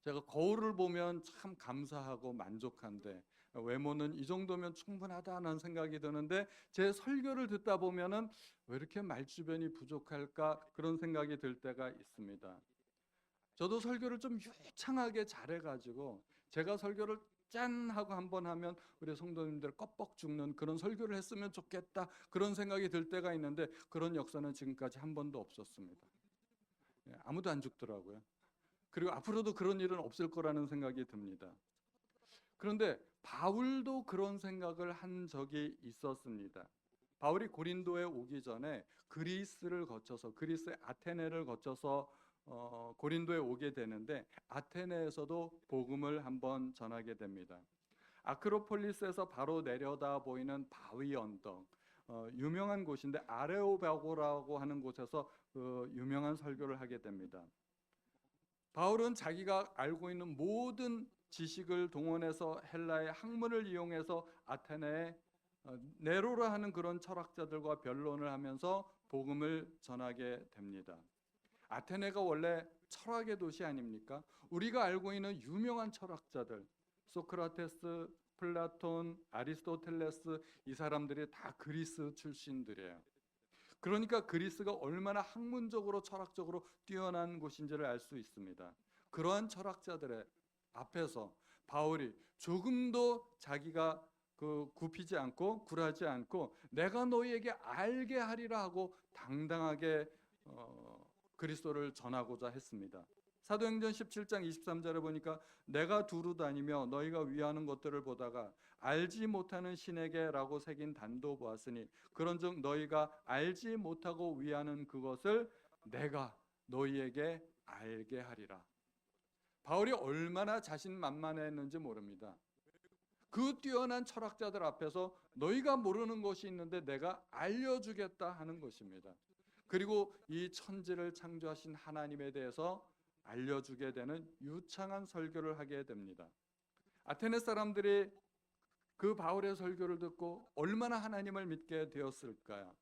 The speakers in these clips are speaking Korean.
제가 거울을 보면 참 감사하고 만족한데 외모는 이 정도면 충분하다는 생각이 드는데 제 설교를 듣다 보면은 왜 이렇게 말주변이 부족할까 그런 생각이 들 때가 있습니다. 저도 설교를 좀 유창하게 잘해가지고 제가 설교를 짠 하고 한번 하면 우리 성도님들 껍벅 죽는 그런 설교를 했으면 좋겠다 그런 생각이 들 때가 있는데 그런 역사는 지금까지 한 번도 없었습니다. 아무도 안 죽더라고요. 그리고 앞으로도 그런 일은 없을 거라는 생각이 듭니다. 그런데 바울도 그런 생각을 한 적이 있었습니다. 바울이 고린도에 오기 전에 그리스를 거쳐서 그리스의 아테네를 거쳐서 고린도에 오게 되는데 아테네에서도 복음을 한번 전하게 됩니다. 아크로폴리스에서 바로 내려다 보이는 바위 언덕, 유명한 곳인데 아레오바고라고 하는 곳에서 그 유명한 설교를 하게 됩니다. 바울은 자기가 알고 있는 모든 지식을 동원해서 헬라의 학문을 이용해서 아테네에 네로라 하는 그런 철학자들과 변론을 하면서 복음을 전하게 됩니다. 아테네가 원래 철학의 도시 아닙니까? 우리가 알고 있는 유명한 철학자들 소크라테스, 플라톤, 아리스토텔레스 이 사람들이 다 그리스 출신들이에요. 그러니까 그리스가 얼마나 학문적으로 철학적으로 뛰어난 곳인지를 알 수 있습니다. 그러한 철학자들의 앞에서 바울이 조금도 자기가 굽히지 않고 굴하지 않고 내가 너희에게 알게 하리라 하고 당당하게 그리스도를 전하고자 했습니다. 사도행전 17장 23절에 보니까 내가 두루 다니며 너희가 위하는 것들을 보다가 알지 못하는 신에게라고 새긴 단도 보았으니 그런즉 너희가 알지 못하고 위하는 그것을 내가 너희에게 알게 하리라. 바울이 얼마나 자신만만했는지 모릅니다. 그 뛰어난 철학자들 앞에서 너희가 모르는 것이 있는데 내가 알려주겠다 하는 것입니다. 그리고 이 천지를 창조하신 하나님에 대해서 알려주게 되는 유창한 설교를 하게 됩니다. 아테네 사람들이 그 바울의 설교를 듣고 얼마나 하나님을 믿게 되었을까요?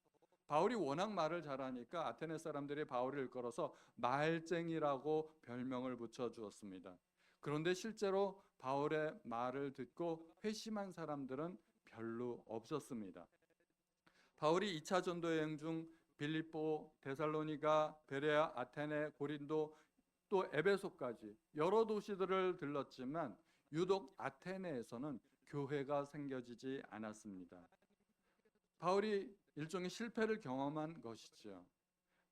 바울이 워낙 말을 잘하니까 아테네 사람들이 바울을 일컬어서 말쟁이라고 별명을 붙여주었습니다. 그런데 실제로 바울의 말을 듣고 회심한 사람들은 별로 없었습니다. 바울이 2차 전도 여행 중 빌립보, 데살로니가, 베레아, 아테네, 고린도 또 에베소까지 여러 도시들을 들렀지만 유독 아테네에서는 교회가 생겨지지 않았습니다. 바울이 일종의 실패를 경험한 것이죠.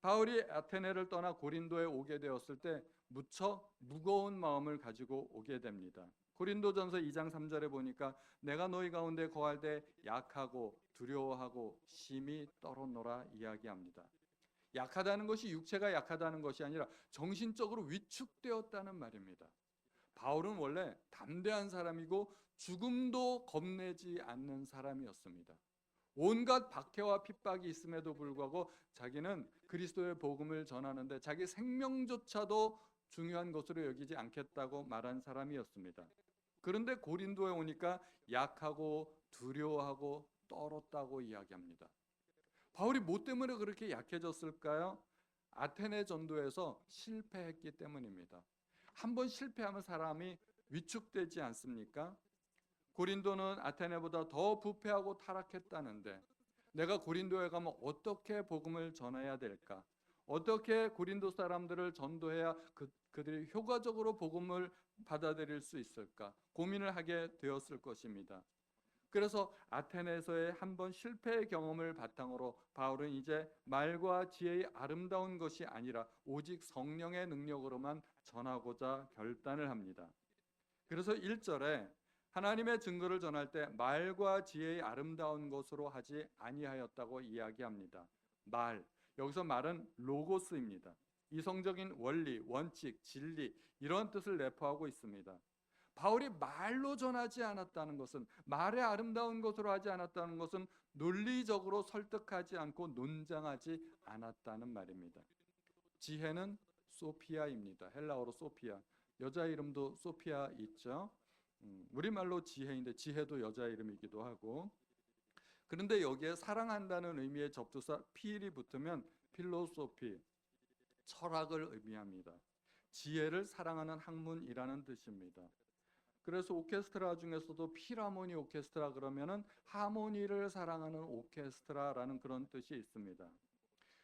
바울이 아테네를 떠나 고린도에 오게 되었을 때 무척 무거운 마음을 가지고 오게 됩니다. 고린도전서 2장 3절에 보니까 내가 너희 가운데 거할 때 약하고 두려워하고 심히 떨었노라 이야기합니다. 약하다는 것이 육체가 약하다는 것이 아니라 정신적으로 위축되었다는 말입니다. 바울은 원래 담대한 사람이고 죽음도 겁내지 않는 사람이었습니다. 온갖 박해와 핍박이 있음에도 불구하고 자기는 그리스도의 복음을 전하는데 자기 생명조차도 중요한 것으로 여기지 않겠다고 말한 사람이었습니다. 그런데 고린도에 오니까 약하고 두려워하고 떨었다고 이야기합니다. 바울이 뭐 때문에 그렇게 약해졌을까요? 아테네 전도에서 실패했기 때문입니다. 한번 실패하면 사람이 위축되지 않습니까? 고린도는 아테네보다 더 부패하고 타락했다는데 내가 고린도에 가면 어떻게 복음을 전해야 될까? 어떻게 고린도 사람들을 전도해야 그들이 효과적으로 복음을 받아들일 수 있을까? 고민을 하게 되었을 것입니다. 그래서 아테네에서의 한 번 실패의 경험을 바탕으로 바울은 이제 말과 지혜의 아름다운 것이 아니라 오직 성령의 능력으로만 전하고자 결단을 합니다. 그래서 1절에 하나님의 증거를 전할 때 말과 지혜의 아름다운 것으로 하지 아니하였다고 이야기합니다. 말, 여기서 말은 로고스입니다. 이성적인 원리, 원칙, 진리 이런 뜻을 내포하고 있습니다. 바울이 말로 전하지 않았다는 것은 말의 아름다운 것으로 하지 않았다는 것은 논리적으로 설득하지 않고 논장하지 않았다는 말입니다. 지혜는 소피아입니다. 헬라어로 소피아. 여자 이름도 소피아 있죠. 우리말로 지혜인데 지혜도 여자 이름이기도 하고. 그런데 여기에 사랑한다는 의미의 접두사 필이 붙으면 필로소피, 철학을 의미합니다. 지혜를 사랑하는 학문이라는 뜻입니다. 그래서 오케스트라 중에서도 필하모니 오케스트라 그러면은 하모니를 사랑하는 오케스트라라는 그런 뜻이 있습니다.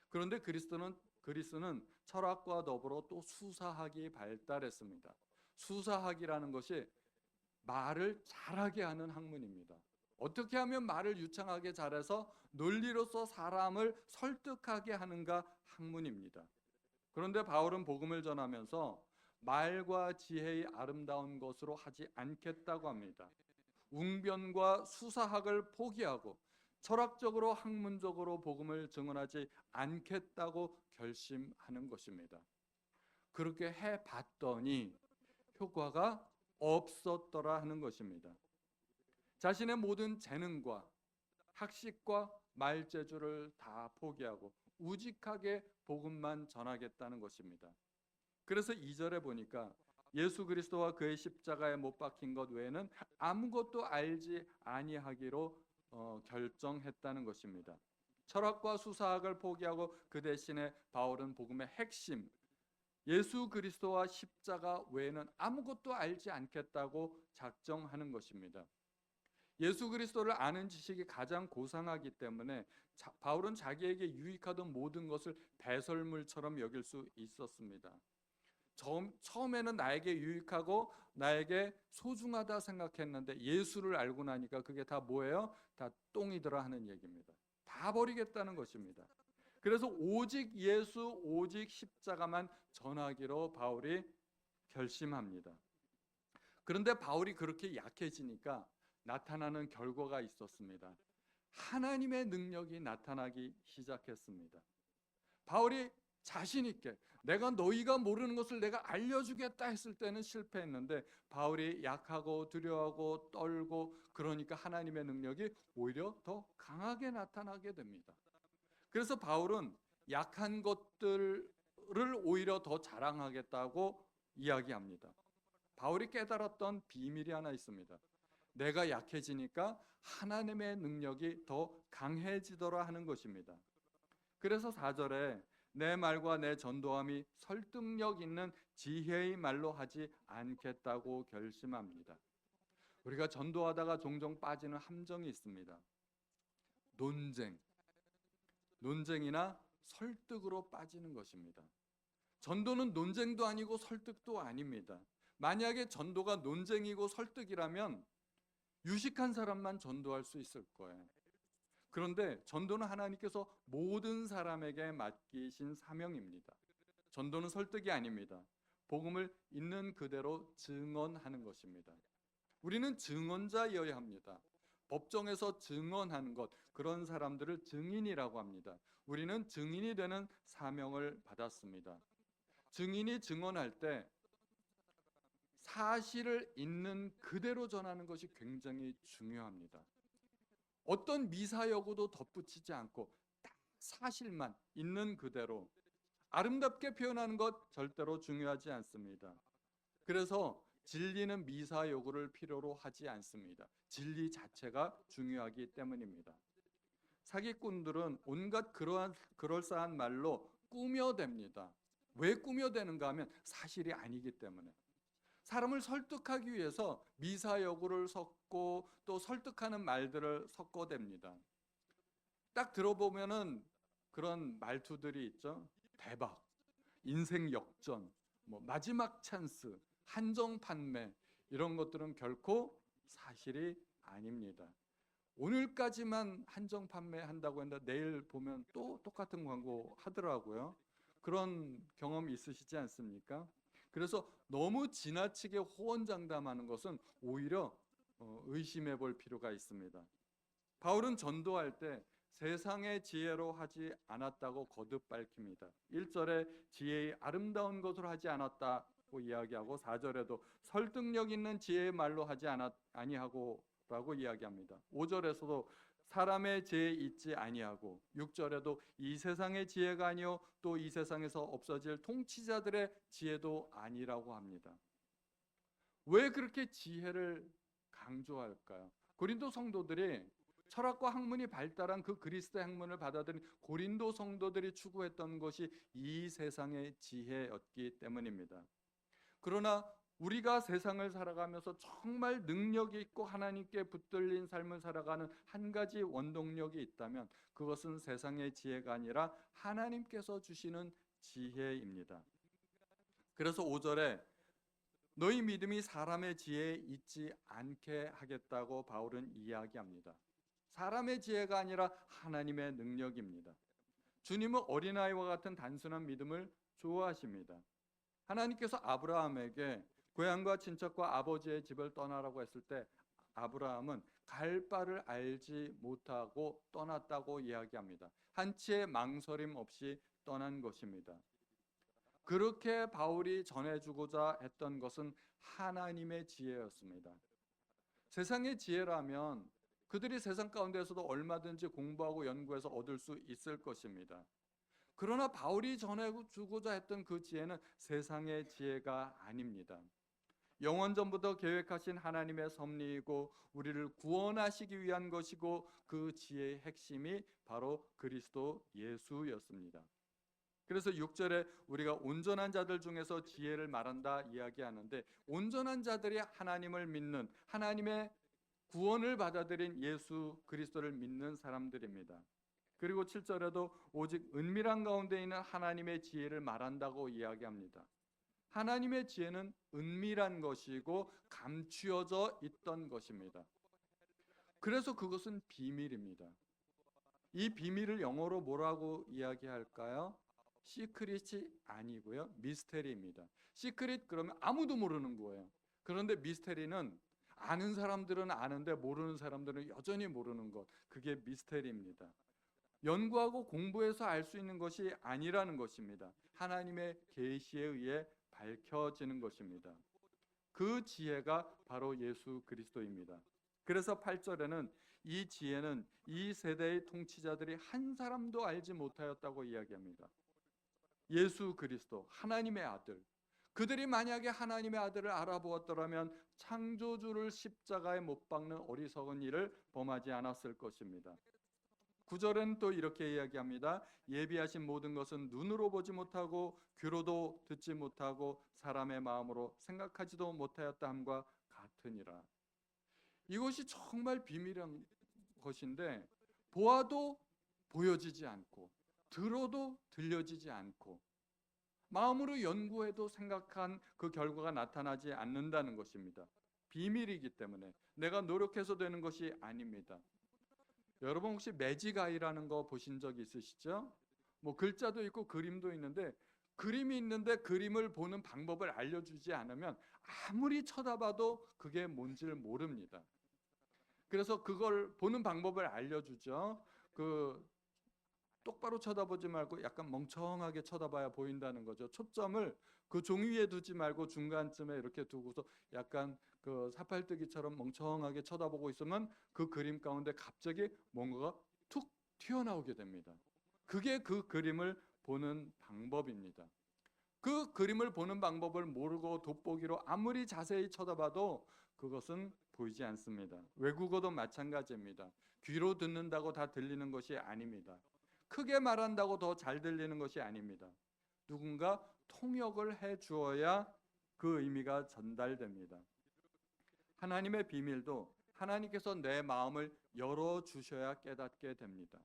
그런데 그리스는 철학과 더불어 또 수사학이 발달했습니다. 수사학이라는 것이 말을 잘하게 하는 학문입니다. 어떻게 하면 말을 유창하게 잘해서 논리로서 사람을 설득하게 하는가 학문입니다. 그런데 바울은 복음을 전하면서 말과 지혜의 아름다운 것으로 하지 않겠다고 합니다. 웅변과 수사학을 포기하고 철학적으로 학문적으로 복음을 증언하지 않겠다고 결심하는 것입니다. 그렇게 해봤더니 효과가 없었더라 하는 것입니다. 자신의 모든 재능과 학식과 말재주를 다 포기하고 우직하게 복음만 전하겠다는 것입니다. 그래서 2절에 보니까 예수 그리스도와 그의 십자가에 못 박힌 것 외에는 아무것도 알지 아니하기로 결정했다는 것입니다. 철학과 수사학을 포기하고 그 대신에 바울은 복음의 핵심 예수 그리스도와 십자가 외에는 아무것도 알지 않겠다고 작정하는 것입니다. 예수 그리스도를 아는 지식이 가장 고상하기 때문에 바울은 자기에게 유익하던 모든 것을 배설물처럼 여길 수 있었습니다. 처음에는 나에게 유익하고 나에게 소중하다 생각했는데 예수를 알고 나니까 그게 다 뭐예요? 다 똥이더라 하는 얘기입니다. 다 버리겠다는 것입니다. 그래서 오직 예수, 오직 십자가만 전하기로 바울이 결심합니다. 그런데 바울이 그렇게 약해지니까 나타나는 결과가 있었습니다. 하나님의 능력이 나타나기 시작했습니다. 바울이 자신 있게 내가 너희가 모르는 것을 내가 알려주겠다 했을 때는 실패했는데 바울이 약하고 두려워하고 떨고 그러니까 하나님의 능력이 오히려 더 강하게 나타나게 됩니다. 그래서 바울은 약한 것들을 오히려 더 자랑하겠다고 이야기합니다. 바울이 깨달았던 비밀이 하나 있습니다. 내가 약해지니까 하나님의 능력이 더 강해지더라 하는 것입니다. 그래서 4절에 내 말과 내 전도함이 설득력 있는 지혜의 말로 하지 않겠다고 결심합니다. 우리가 전도하다가 종종 빠지는 함정이 있습니다. 논쟁이나 설득으로 빠지는 것입니다. 전도는 논쟁도 아니고 설득도 아닙니다. 만약에 전도가 논쟁이고 설득이라면 유식한 사람만 전도할 수 있을 거예요. 그런데 전도는 하나님께서 모든 사람에게 맡기신 사명입니다. 전도는 설득이 아닙니다. 복음을 있는 그대로 증언하는 것입니다. 우리는 증언자여야 합니다. 법정에서 증언하는 것, 그런 사람들을 증인이라고 합니다. 우리는 증인이 되는 사명을 받았습니다. 증인이 증언할 때 사실을 있는 그대로 전하는 것이 굉장히 중요합니다. 어떤 미사여구도 덧붙이지 않고 딱 사실만 있는 그대로 아름답게 표현하는 것 절대로 중요하지 않습니다. 그래서 진리는 미사여구를 필요로 하지 않습니다. 진리 자체가 중요하기 때문입니다. 사기꾼들은 온갖 그럴싸한 말로 꾸며댑니다. 왜 꾸며대는가 하면 사실이 아니기 때문에. 사람을 설득하기 위해서 미사여구를 섞고 또 설득하는 말들을 섞어댑니다. 딱 들어보면은 그런 말투들이 있죠. 대박, 인생 역전, 마지막 찬스, 한정 판매 이런 것들은 결코 사실이 아닙니다. 오늘까지만 한정 판매한다고 했는데 내일 보면 또 똑같은 광고 하더라고요. 그런 경험 있으시지 않습니까? 그래서 너무 지나치게 호언장담하는 것은 오히려 의심해 볼 필요가 있습니다. 바울은 전도할 때 세상의 지혜로 하지 않았다고 거듭 밝힙니다. 1절에 지혜의 아름다운 것으로 하지 않았다고 이야기하고 4절에도 설득력 있는 지혜의 말로 하지 아니하고 라고 이야기합니다. 5절에서도 사람의 지혜 있지 아니하고 6절에도 이 세상의 지혜가 아니요 또 이 세상에서 없어질 통치자들의 지혜도 아니라고 합니다. 왜 그렇게 지혜를 강조할까요? 고린도 성도들이 철학과 학문이 발달한 그 그리스도의 학문을 받아들인 고린도 성도들이 추구했던 것이 이 세상의 지혜였기 때문입니다. 그러나 우리가 세상을 살아가면서 정말 능력이 있고 하나님께 붙들린 삶을 살아가는 한 가지 원동력이 있다면 그것은 세상의 지혜가 아니라 하나님께서 주시는 지혜입니다. 그래서 5절에 너희 믿음이 사람의 지혜에 있지 않게 하겠다고 바울은 이야기합니다. 사람의 지혜가 아니라 하나님의 능력입니다. 주님은 어린아이와 같은 단순한 믿음을 좋아하십니다. 하나님께서 아브라함에게 고향과 친척과 아버지의 집을 떠나라고 했을 때 아브라함은 갈 바를 알지 못하고 떠났다고 이야기합니다. 한치의 망설임 없이 떠난 것입니다. 그렇게 바울이 전해주고자 했던 것은 하나님의 지혜였습니다. 세상의 지혜라면 그들이 세상 가운데서도 얼마든지 공부하고 연구해서 얻을 수 있을 것입니다. 그러나 바울이 전해주고자 했던 그 지혜는 세상의 지혜가 아닙니다. 영원전부터 계획하신 하나님의 섭리이고 우리를 구원하시기 위한 것이고 그 지혜의 핵심이 바로 그리스도 예수였습니다. 그래서 6절에 우리가 온전한 자들 중에서 지혜를 말한다 이야기하는데 온전한 자들이 하나님을 믿는 하나님의 구원을 받아들인 예수 그리스도를 믿는 사람들입니다. 그리고 7절에도 오직 은밀한 가운데 있는 하나님의 지혜를 말한다고 이야기합니다. 하나님의 지혜는 은밀한 것이고 감추어져 있던 것입니다. 그래서 그것은 비밀입니다. 이 비밀을 영어로 뭐라고 이야기할까요? 시크릿이 아니고요. 미스테리입니다. 시크릿 그러면 아무도 모르는 거예요. 그런데 미스테리는 아는 사람들은 아는데 모르는 사람들은 여전히 모르는 것. 그게 미스테리입니다. 연구하고 공부해서 알 수 있는 것이 아니라는 것입니다. 하나님의 계시에 의해 밝혀지는 것입니다. 그 지혜가 바로 예수 그리스도입니다. 그래서 8절에는 이 지혜는 이 세대의 통치자들이 한 사람도 알지 못하였다고 이야기합니다. 예수 그리스도 하나님의 아들, 그들이 만약에 하나님의 아들을 알아보았더라면 창조주를 십자가에 못 박는 어리석은 일을 범하지 않았을 것입니다. 9절은 또 이렇게 이야기합니다. 예비하신 모든 것은 눈으로 보지 못하고 귀로도 듣지 못하고 사람의 마음으로 생각하지도 못하였다 함과 같으니라. 이것이 정말 비밀한 것인데 보아도 보여지지 않고 들어도 들려지지 않고 마음으로 연구해도 생각한 그 결과가 나타나지 않는다는 것입니다. 비밀이기 때문에 내가 노력해서 되는 것이 아닙니다. 여러분 혹시 매직아이라는 거 보신 적 있으시죠? 뭐 글자도 있고 그림도 있는데 그림이 있는데 그림을 보는 방법을 알려주지 않으면 아무리 쳐다봐도 그게 뭔지를 모릅니다. 그래서 그걸 보는 방법을 알려주죠. 똑바로 쳐다보지 말고 약간 멍청하게 쳐다봐야 보인다는 거죠. 초점을 그 종이 위에 두지 말고 중간쯤에 이렇게 두고서 약간 그 사팔뜨기처럼 멍청하게 쳐다보고 있으면 그 그림 가운데 갑자기 뭔가가 툭 튀어나오게 됩니다. 그게 그 그림을 보는 방법입니다. 그 그림을 보는 방법을 모르고 돋보기로 아무리 자세히 쳐다봐도 그것은 보이지 않습니다. 외국어도 마찬가지입니다. 귀로 듣는다고 다 들리는 것이 아닙니다. 크게 말한다고 더 잘 들리는 것이 아닙니다. 누군가 통역을 해 주어야 그 의미가 전달됩니다. 하나님의 비밀도 하나님께서 내 마음을 열어주셔야 깨닫게 됩니다.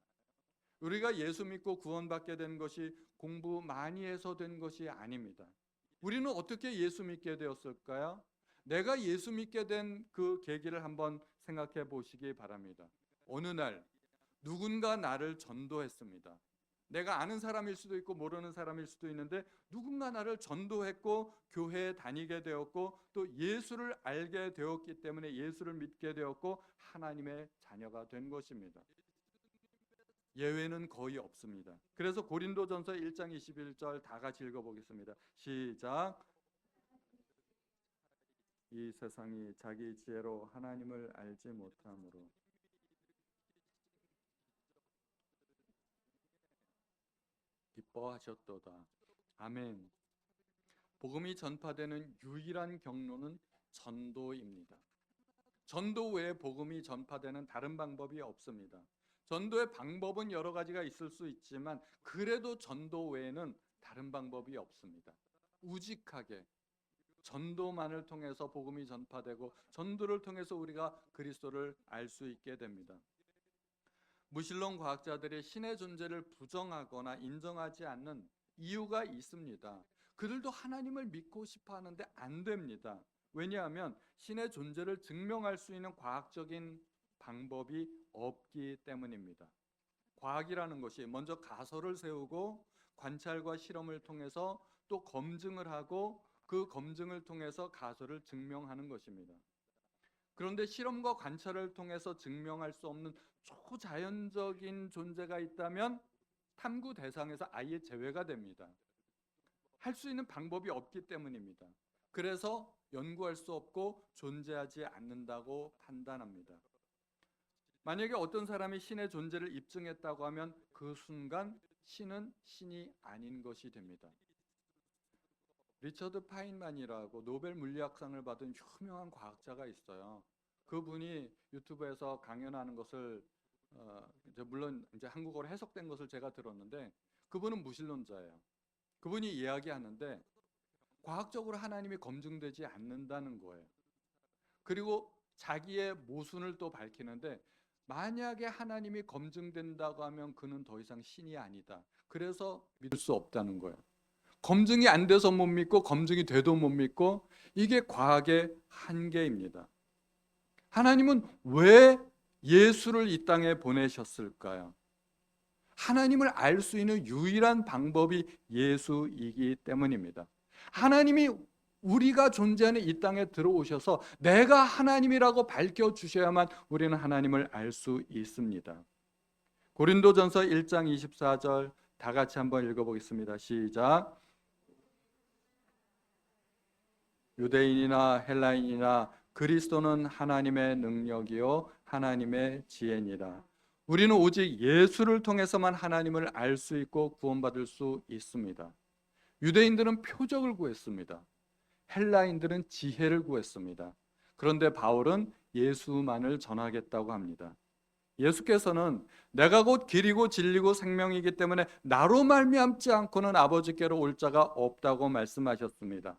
우리가 예수 믿고 구원받게 된 것이 공부 많이 해서 된 것이 아닙니다. 우리는 어떻게 예수 믿게 되었을까요? 내가 예수 믿게 된 그 계기를 한번 생각해 보시기 바랍니다. 어느 날 누군가 나를 전도했습니다. 내가 아는 사람일 수도 있고 모르는 사람일 수도 있는데 누군가 나를 전도했고 교회에 다니게 되었고 또 예수를 알게 되었기 때문에 예수를 믿게 되었고 하나님의 자녀가 된 것입니다. 예외는 거의 없습니다. 그래서 고린도전서 1장 21절 다 같이 읽어보겠습니다. 시작. 이 세상이 자기 지혜로 하나님을 알지 못하므로 기뻐하셨도다. 아멘. 복음이 전파되는 유일한 경로는 전도입니다. 전도 외에 복음이 전파되는 다른 방법이 없습니다. 전도의 방법은 여러 가지가 있을 수 있지만 그래도 전도 외에는 다른 방법이 없습니다. 우직하게 전도만을 통해서 복음이 전파되고 전도를 통해서 우리가 그리스도를 알 수 있게 됩니다. 무신론 과학자들이 신의 존재를 부정하거나 인정하지 않는 이유가 있습니다. 그들도 하나님을 믿고 싶어 하는데 안 됩니다. 왜냐하면 신의 존재를 증명할 수 있는 과학적인 방법이 없기 때문입니다. 과학이라는 것이 먼저 가설을 세우고 관찰과 실험을 통해서 또 검증을 하고 그 검증을 통해서 가설을 증명하는 것입니다. 그런데 실험과 관찰을 통해서 증명할 수 없는 초자연적인 존재가 있다면 탐구 대상에서 아예 제외가 됩니다. 할 수 있는 방법이 없기 때문입니다. 그래서 연구할 수 없고 존재하지 않는다고 판단합니다. 만약에 어떤 사람이 신의 존재를 입증했다고 하면 그 순간 신은 신이 아닌 것이 됩니다. 리처드 파인만이라고 노벨 물리학상을 받은 유명한 과학자가 있어요. 그분이 유튜브에서 강연하는 것을 물론 이제 한국어로 해석된 것을 제가 들었는데 그분은 무신론자예요. 그분이 이야기하는데 과학적으로 하나님이 검증되지 않는다는 거예요. 그리고 자기의 모순을 또 밝히는데 만약에 하나님이 검증된다고 하면 그는 더 이상 신이 아니다. 그래서 믿을 수 없다는 거예요. 검증이 안 돼서 못 믿고 검증이 돼도 못 믿고 이게 과학의 한계입니다. 하나님은 왜 예수를 이 땅에 보내셨을까요? 하나님을 알 수 있는 유일한 방법이 예수이기 때문입니다. 하나님이 우리가 존재하는 이 땅에 들어오셔서 내가 하나님이라고 밝혀주셔야만 우리는 하나님을 알 수 있습니다. 고린도전서 1장 24절 다 같이 한번 읽어보겠습니다. 시작. 유대인이나 헬라인이나 그리스도는 하나님의 능력이요 하나님의 지혜니라. 우리는 오직 예수를 통해서만 하나님을 알 수 있고 구원받을 수 있습니다. 유대인들은 표적을 구했습니다. 헬라인들은 지혜를 구했습니다. 그런데 바울은 예수만을 전하겠다고 합니다. 예수께서는 내가 곧 길이고 진리고 생명이기 때문에 나로 말미암지 않고는 아버지께로 올 자가 없다고 말씀하셨습니다.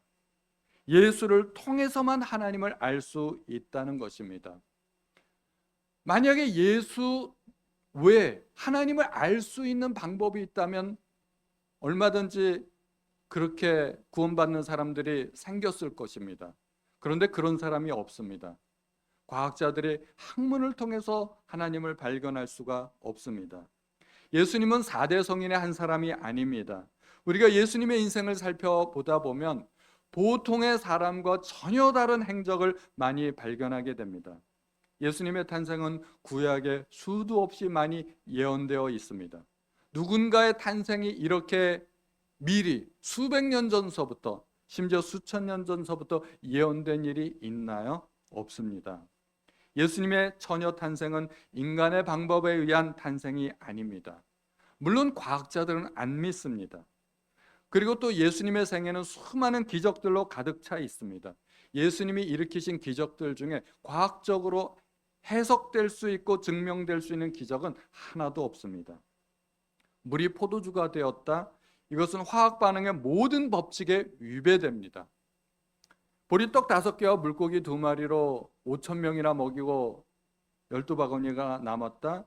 예수를 통해서만 하나님을 알 수 있다는 것입니다. 만약에 예수 외에 하나님을 알 수 있는 방법이 있다면 얼마든지 그렇게 구원받는 사람들이 생겼을 것입니다. 그런데 그런 사람이 없습니다. 과학자들이 학문을 통해서 하나님을 발견할 수가 없습니다. 예수님은 4대 성인의 한 사람이 아닙니다. 우리가 예수님의 인생을 살펴보다 보면 보통의 사람과 전혀 다른 행적을 많이 발견하게 됩니다. 예수님의 탄생은 구약에 수도 없이 많이 예언되어 있습니다. 누군가의 탄생이 이렇게 미리 수백 년 전서부터 심지어 수천 년 전서부터 예언된 일이 있나요? 없습니다. 예수님의 처녀 탄생은 인간의 방법에 의한 탄생이 아닙니다. 물론 과학자들은 안 믿습니다. 그리고 또 예수님의 생애는 수많은 기적들로 가득 차 있습니다. 예수님이 일으키신 기적들 중에 과학적으로 해석될 수 있고 증명될 수 있는 기적은 하나도 없습니다. 물이 포도주가 되었다. 이것은 화학 반응의 모든 법칙에 위배됩니다. 보리떡 5개와 물고기 2마리로 5,000명이나 먹이고 12바구니가 남았다.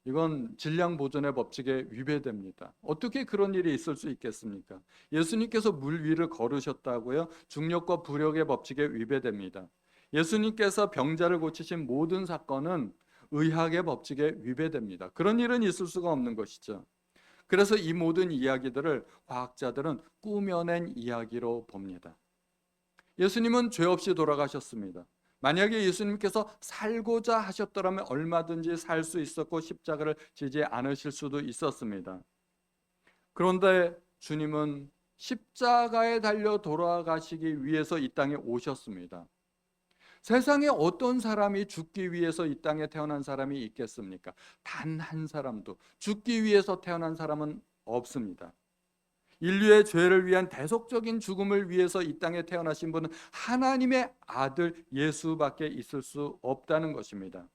이건 질량 보존의 법칙에 위배됩니다. 어떻게 그런 일이 있을 수 있겠습니까? 예수님께서 물 위를 걸으셨다고요? 중력과 부력의 법칙에 위배됩니다. 예수님께서 병자를 고치신 모든 사건은 의학의 법칙에 위배됩니다. 그런 일은 있을 수가 없는 것이죠. 그래서 이 모든 이야기들을 과학자들은 꾸며낸 이야기로 봅니다. 예수님은 죄 없이 돌아가셨습니다. 만약에 예수님께서 살고자 하셨더라면 얼마든지 살 수 있었고 십자가를 지지 않으실 수도 있었습니다. 그런데 주님은 십자가에 달려 돌아가시기 위해서 이 땅에 오셨습니다. 세상에 어떤 사람이 죽기 위해서 이 땅에 태어난 사람이 있겠습니까? 단 한 사람도. 죽기 위해서 태어난 사람은 없습니다. 인류의 죄를 위한 대속적인 죽음을 위해서 이 땅에 태어나신 분은 하나님의 아들 예수밖에 있을 수 없다는 것입니다.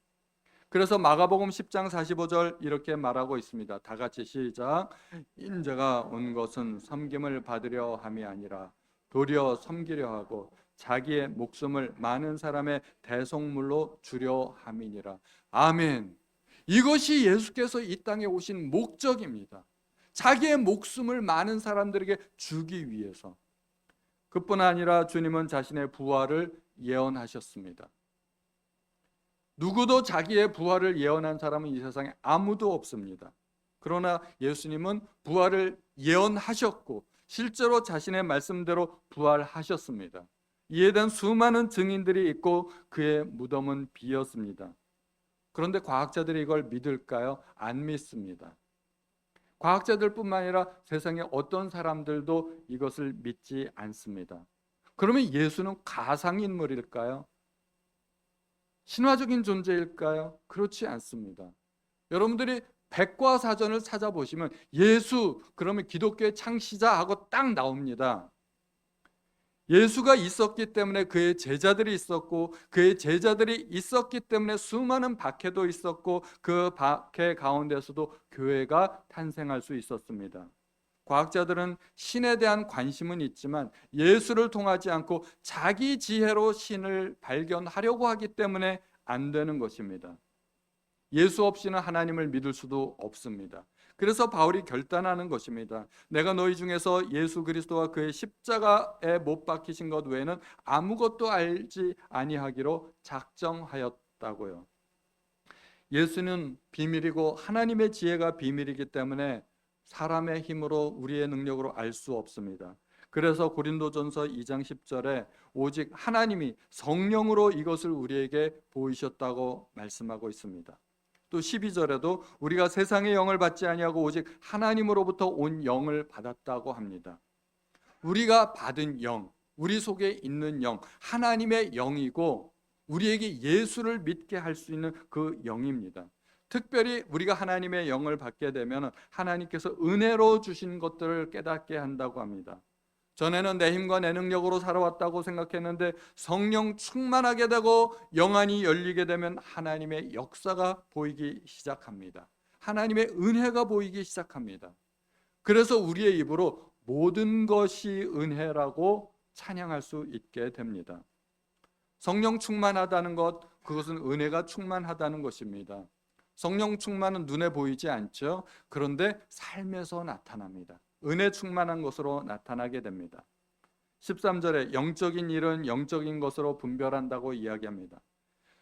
그래서 마가복음 10장 45절 이렇게 말하고 있습니다. 다 같이 시작. 인자가 온 것은 섬김을 받으려 함이 아니라 도리어 섬기려 하고 자기의 목숨을 많은 사람의 대속물로 주려 함이니라. 아멘. 이것이 예수께서 이 땅에 오신 목적입니다. 자기의 목숨을 많은 사람들에게 주기 위해서. 그뿐 아니라 주님은 자신의 부활을 예언하셨습니다. 누구도 자기의 부활을 예언한 사람은 이 세상에 아무도 없습니다. 그러나 예수님은 부활을 예언하셨고 실제로 자신의 말씀대로 부활하셨습니다. 이에 대한 수많은 증인들이 있고 그의 무덤은 비었습니다. 그런데 과학자들이 이걸 믿을까요? 안 믿습니다. 과학자들뿐만 아니라 세상의 어떤 사람들도 이것을 믿지 않습니다. 그러면 예수는 가상인물일까요? 신화적인 존재일까요? 그렇지 않습니다. 여러분들이 백과사전을 찾아보시면 예수 그러면 기독교의 창시자하고 딱 나옵니다. 예수가 있었기 때문에 그의 제자들이 있었고 그의 제자들이 있었기 때문에 수많은 박해도 있었고 그 박해 가운데서도 교회가 탄생할 수 있었습니다. 과학자들은 신에 대한 관심은 있지만 예수를 통하지 않고 자기 지혜로 신을 발견하려고 하기 때문에 안 되는 것입니다. 예수 없이는 하나님을 믿을 수도 없습니다. 그래서 바울이 결단하는 것입니다. 내가 너희 중에서 예수 그리스도와 그의 십자가에 못 박히신 것 외에는 아무것도 알지 아니하기로 작정하였다고요. 예수는 비밀이고 하나님의 지혜가 비밀이기 때문에 사람의 힘으로 우리의 능력으로 알 수 없습니다. 그래서 고린도전서 2장 10절에 오직 하나님이 성령으로 이것을 우리에게 보이셨다고 말씀하고 있습니다. 또 12절에도 우리가 세상의 영을 받지 아니하고 오직 하나님으로부터 온 영을 받았다고 합니다. 우리가 받은 영, 우리 속에 있는 영, 하나님의 영이고 우리에게 예수를 믿게 할 수 있는 그 영입니다. 특별히 우리가 하나님의 영을 받게 되면 하나님께서 은혜로 주신 것들을 깨닫게 한다고 합니다. 전에는 내 힘과 내 능력으로 살아왔다고 생각했는데 성령 충만하게 되고 영안이 열리게 되면 하나님의 역사가 보이기 시작합니다. 하나님의 은혜가 보이기 시작합니다. 그래서 우리의 입으로 모든 것이 은혜라고 찬양할 수 있게 됩니다. 성령 충만하다는 것, 그것은 은혜가 충만하다는 것입니다. 성령 충만은 눈에 보이지 않죠. 그런데 삶에서 나타납니다. 은혜 충만한 것으로 나타나게 됩니다. 13절에 영적인 일은 영적인 것으로 분별한다고 이야기합니다.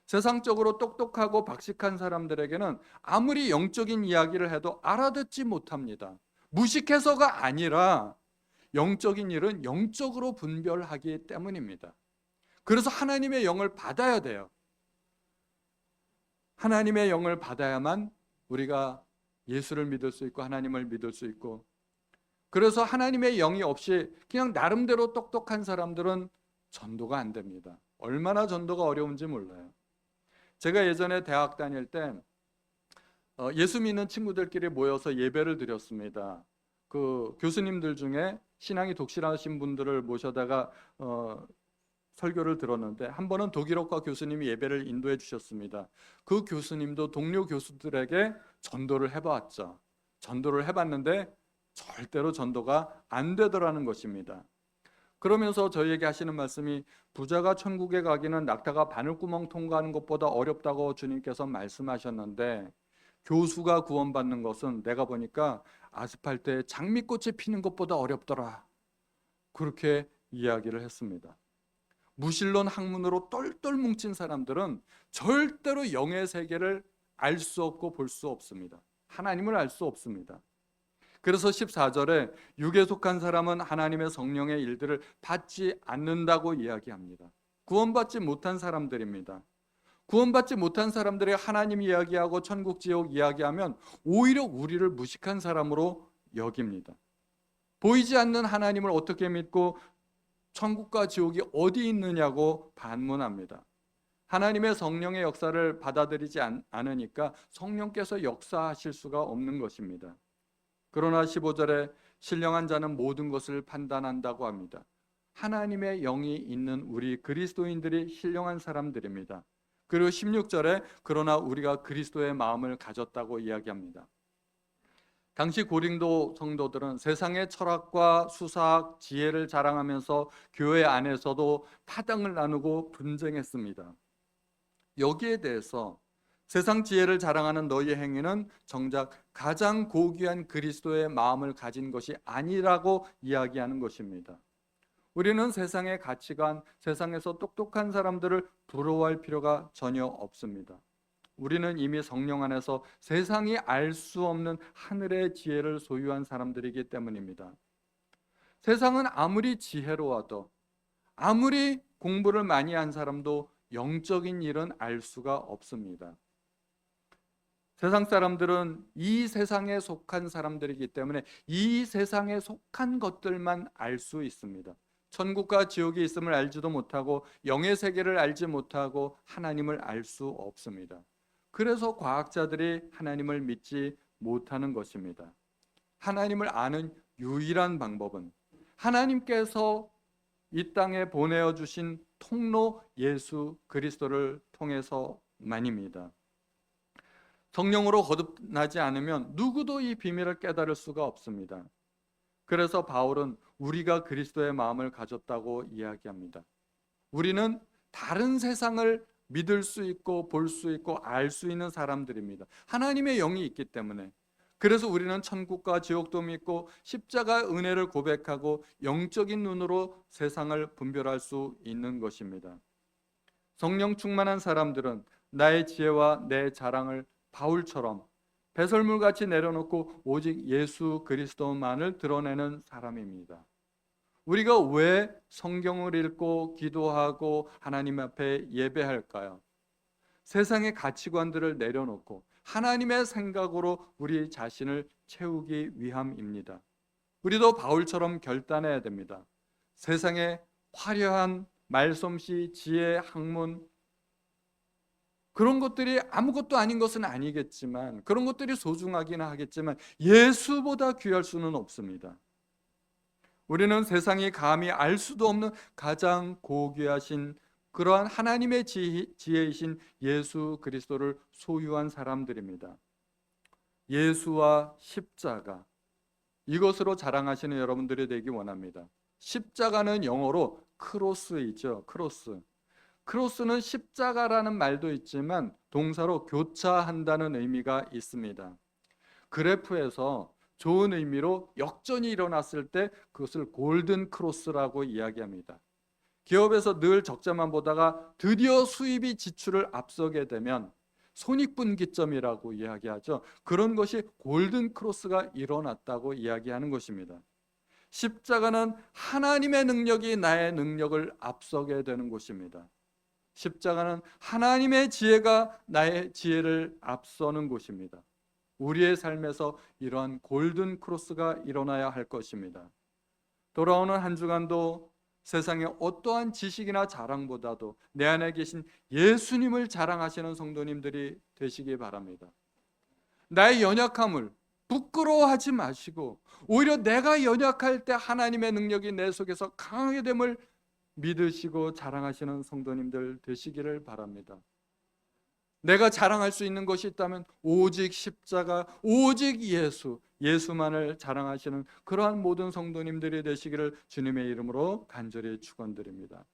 세상적으로 똑똑하고 박식한 사람들에게는 아무리 영적인 이야기를 해도 알아듣지 못합니다. 무식해서가 아니라 영적인 일은 영적으로 분별하기 때문입니다. 그래서 하나님의 영을 받아야 돼요. 하나님의 영을 받아야만 우리가 예수를 믿을 수 있고 하나님을 믿을 수 있고, 그래서 하나님의 영이 없이 그냥 나름대로 똑똑한 사람들은 전도가 안 됩니다. 얼마나 전도가 어려운지 몰라요. 제가 예전에 대학 다닐 때 예수 믿는 친구들끼리 모여서 예배를 드렸습니다. 그 교수님들 중에 신앙이 독실하신 분들을 모셔다가 설교를 들었는데 한 번은 독일어과 교수님이 예배를 인도해 주셨습니다. 그 교수님도 동료 교수들에게 전도를 해봤죠. 전도를 해봤는데 절대로 전도가 안 되더라는 것입니다. 그러면서 저희에게 하시는 말씀이 부자가 천국에 가기는 낙타가 바늘구멍 통과하는 것보다 어렵다고 주님께서 말씀하셨는데 교수가 구원받는 것은 내가 보니까 아스팔트에 장미꽃이 피는 것보다 어렵더라. 그렇게 이야기를 했습니다. 무신론 학문으로 똘똘 뭉친 사람들은 절대로 영의 세계를 알 수 없고 볼 수 없습니다. 하나님을 알 수 없습니다. 그래서 14절에 육에 속한 사람은 하나님의 성령의 일들을 받지 않는다고 이야기합니다. 구원받지 못한 사람들입니다. 구원받지 못한 사람들이 하나님 이야기하고 천국 지옥 이야기하면 오히려 우리를 무식한 사람으로 여깁니다. 보이지 않는 하나님을 어떻게 믿고 천국과 지옥이 어디 있느냐고 반문합니다. 하나님의 성령의 역사를 받아들이지 않으니까 성령께서 역사하실 수가 없는 것입니다. 그러나 15절에 신령한 자는 모든 것을 판단한다고 합니다. 하나님의 영이 있는 우리 그리스도인들이 신령한 사람들입니다. 그리고 16절에 그러나 우리가 그리스도의 마음을 가졌다고 이야기합니다. 당시 고린도 성도들은 세상의 철학과 수사학, 지혜를 자랑하면서 교회 안에서도 파당을 나누고 분쟁했습니다. 여기에 대해서 세상 지혜를 자랑하는 너희의 행위는 정작 가장 고귀한 그리스도의 마음을 가진 것이 아니라고 이야기하는 것입니다. 우리는 세상의 가치관, 세상에서 똑똑한 사람들을 부러워할 필요가 전혀 없습니다. 우리는 이미 성령 안에서 세상이 알 수 없는 하늘의 지혜를 소유한 사람들이기 때문입니다. 세상은 아무리 지혜로워도, 아무리 공부를 많이 한 사람도 영적인 일은 알 수가 없습니다. 세상 사람들은 이 세상에 속한 사람들이기 때문에 이 세상에 속한 것들만 알 수 있습니다. 천국과 지옥이 있음을 알지도 못하고 영의 세계를 알지 못하고 하나님을 알 수 없습니다. 그래서 과학자들이 하나님을 믿지 못하는 것입니다. 하나님을 아는 유일한 방법은 하나님께서 이 땅에 보내어 주신 통로 예수 그리스도를 통해서만입니다. 성령으로 거듭나지 않으면 누구도 이 비밀을 깨달을 수가 없습니다. 그래서 바울은 우리가 그리스도의 마음을 가졌다고 이야기합니다. 우리는 다른 세상을 믿을 수 있고 볼 수 있고 알 수 있는 사람들입니다. 하나님의 영이 있기 때문에. 그래서 우리는 천국과 지옥도 믿고 십자가 은혜를 고백하고 영적인 눈으로 세상을 분별할 수 있는 것입니다. 성령 충만한 사람들은 나의 지혜와 내 자랑을 바울처럼 배설물같이 내려놓고 오직 예수 그리스도만을 드러내는 사람입니다. 우리가 왜 성경을 읽고 기도하고 하나님 앞에 예배할까요? 세상의 가치관들을 내려놓고 하나님의 생각으로 우리 자신을 채우기 위함입니다. 우리도 바울처럼 결단해야 됩니다. 세상의 화려한 말솜씨, 지혜, 학문, 그런 것들이 아무것도 아닌 것은 아니겠지만, 그런 것들이 소중하긴 하겠지만 예수보다 귀할 수는 없습니다. 우리는 세상이 감히 알 수도 없는 가장 고귀하신 그러한 하나님의 지혜이신 예수 그리스도를 소유한 사람들입니다. 예수와 십자가, 이것으로 자랑하시는 여러분들이 되기 원합니다. 십자가는 영어로 크로스이죠. 크로스는 십자가라는 말도 있지만 동사로 교차한다는 의미가 있습니다. 그래프에서 좋은 의미로 역전이 일어났을 때 그것을 골든 크로스라고 이야기합니다. 기업에서 늘 적자만 보다가 드디어 수입이 지출을 앞서게 되면 손익분기점이라고 이야기하죠. 그런 것이 골든 크로스가 일어났다고 이야기하는 것입니다. 십자가는 하나님의 능력이 나의 능력을 앞서게 되는 곳입니다. 십자가는 하나님의 지혜가 나의 지혜를 앞서는 곳입니다. 우리의 삶에서 이러한 골든 크로스가 일어나야 할 것입니다. 돌아오는 한 주간도 세상의 어떠한 지식이나 자랑보다도 내 안에 계신 예수님을 자랑하시는 성도님들이 되시기 바랍니다. 나의 연약함을 부끄러워하지 마시고 오히려 내가 연약할 때 하나님의 능력이 내 속에서 강하게 됨을 믿으시고 자랑하시는 성도님들 되시기를 바랍니다. 내가 자랑할 수 있는 것이 있다면 오직 십자가, 오직 예수만을 자랑하시는 그러한 모든 성도님들이 되시기를 주님의 이름으로 간절히 축원드립니다.